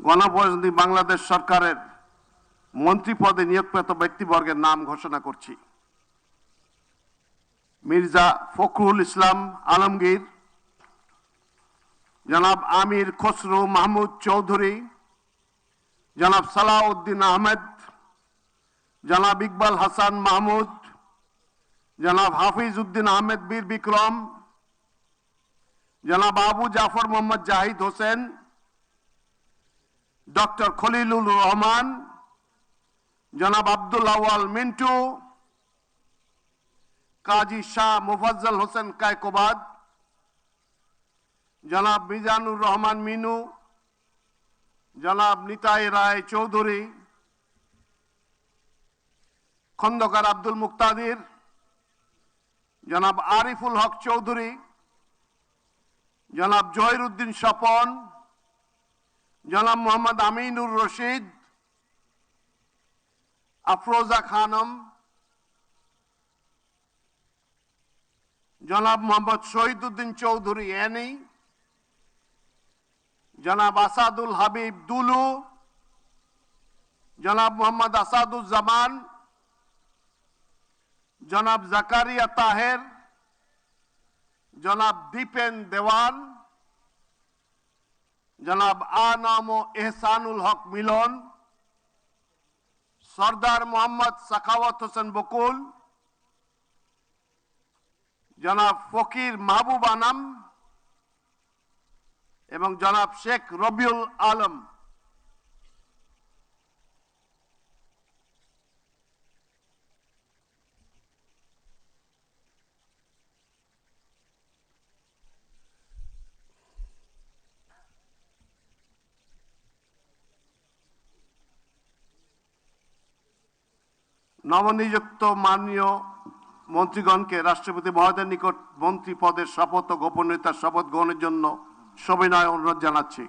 গণপ্রজাতন্ত্রী বাংলাদেশ সরকারের মন্ত্রী পদে নিয়োগপ্রাপ্ত ব্যক্তিবর্গের নাম ঘোষণা করছি। মির্জা ফখরুল ইসলাম আলমগীর, জনাব আমির খসরু মাহমুদ চৌধুরী, জনাব সালাউদ্দিন আহমেদ, জনাব ইকবাল হাসান মাহমুদ, জনাব হাফিজ উদ্দিন আহমেদ বীর বিক্রম, জনাব আবু জাফর মোহাম্মদ জাহিদ হোসেন, ডক্টর খলিলুর রহমান, জনাব আব্দুল আওয়াল মিন্টু, কাজী শাহ মুফাজ্জল হোসেন কায়কোবাদ, জনাব মিজানুর রহমান মিনু, জনাব নিতাই রায় চৌধুরী, খন্দকার আব্দুল মুক্তাদির, জনাব আরিফুল হক চৌধুরী, জনাব জহিরুদ্দিন স্বপন, জনাব মোহাম্মদ আমিনুর রশিদ, আফরোজা খানম, জনাব মোহাম্মদ শহীদুদ্দিন চৌধুরী এনি, জনাব আসাদুল হাবিব দুলু, জনাব মোহাম্মদ আসাদুজ্জামান, জনাব জাকারিয়া তাহের, জনাব দীপেন দেওয়ান, জনাব আনাম ও এহসানুল হক মিলন, সরদার মোহাম্মদ সাখাওয়াত হোসেন বকুল, জনাব ফকির মাহবুব আনাম এবং জনাব শেখ রবিউল আলম। নবনিযুক্ত মাননীয় মন্ত্রীগণকে রাষ্ট্রপতি মহোদয়ের নিকট মন্ত্রী পদের শপথ ও গোপনীয়তার শপথ গ্রহণের জন্য সবিনয় অনুরোধ জানাচ্ছি।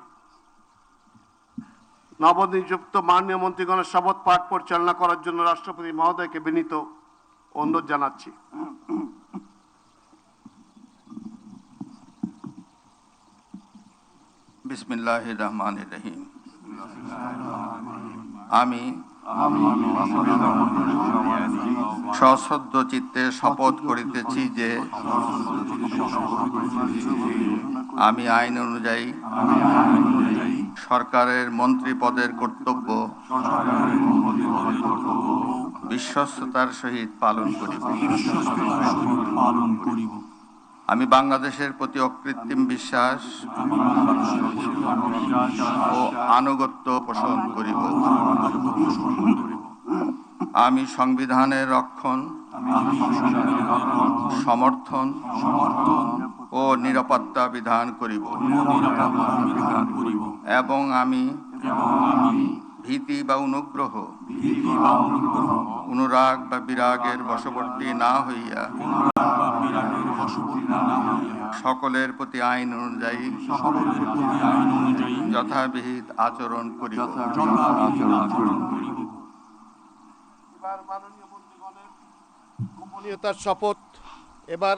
নবনিযুক্ত মাননীয় মন্ত্রীগণের শপথ পাঠ পরিচালনা করার জন্য রাষ্ট্রপতি মহোদয়কে বিনীত অনুরোধ জানাচ্ছি। বিসমিল্লাহির রহমানির রহিম। আমি সশ্রদ্ধ চিত্তে শপথ করিতেছি যে আমি আইন অনুযায়ী সরকারের মন্ত্রী পদের কর্তব্য বিশ্বস্ততার সহিত পালন করিব। আমি বাংলাদেশের প্রতি অকৃত্রিম বিশ্বাস ও আনুগত্য পোষণ করিব। আমি সংবিধানের রক্ষণ, সমর্থন ও নিরাপত্তা বিধান করিব এবং আমি ভীতি বা অনুগ্রহ, অনুরাগ বা বিরাগের বশবর্তী না হইয়া সকলের প্রতি আইন অনুযায়ী যথাবিহিত আচরণ করিব। এবার মাননীয় মন্ত্রীগণের গোপনীয়তার শপথ। এবার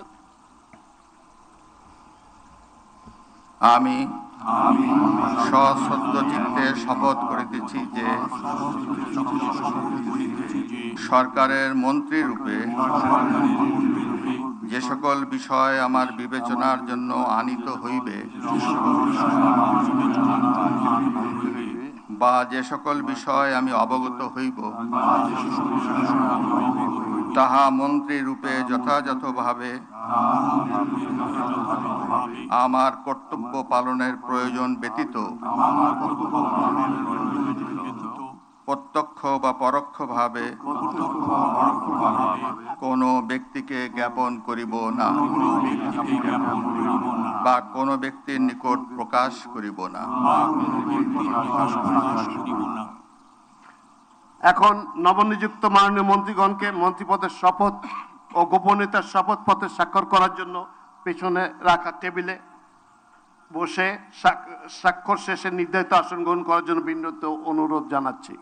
আমি সশ্রদ্ধ চিত্তে শপথ করিতেছি যে সরকারের মন্ত্রী রূপে যে সকল বিষয় আমার বিবেচনার জন্য আনিত হইবে বা যে সকল বিষয় আমি অবগত হইব তাহা মন্ত্রী রূপে যথাযথভাবে আমার কর্তব্য পালনের প্রয়োজন ব্যতীত প্রত্যক্ষ বা পরোক্ষভাবে কোনো ব্যক্তিকে জ্ঞাপন করিব না বা কোনো ব্যক্তির নিকট প্রকাশ করিব না। এখন নবনিযুক্ত মাননীয় মন্ত্রীগণকে মন্ত্রীপদের শপথ ও গোপনীয়তার শপথপত্রে স্বাক্ষর করার জন্য পেছনে রাখা টেবিলে বসে স্বাক্ষর শেষে নির্ধারিত আসন গ্রহণ করার জন্য বিনীত অনুরোধ জানাচ্ছি।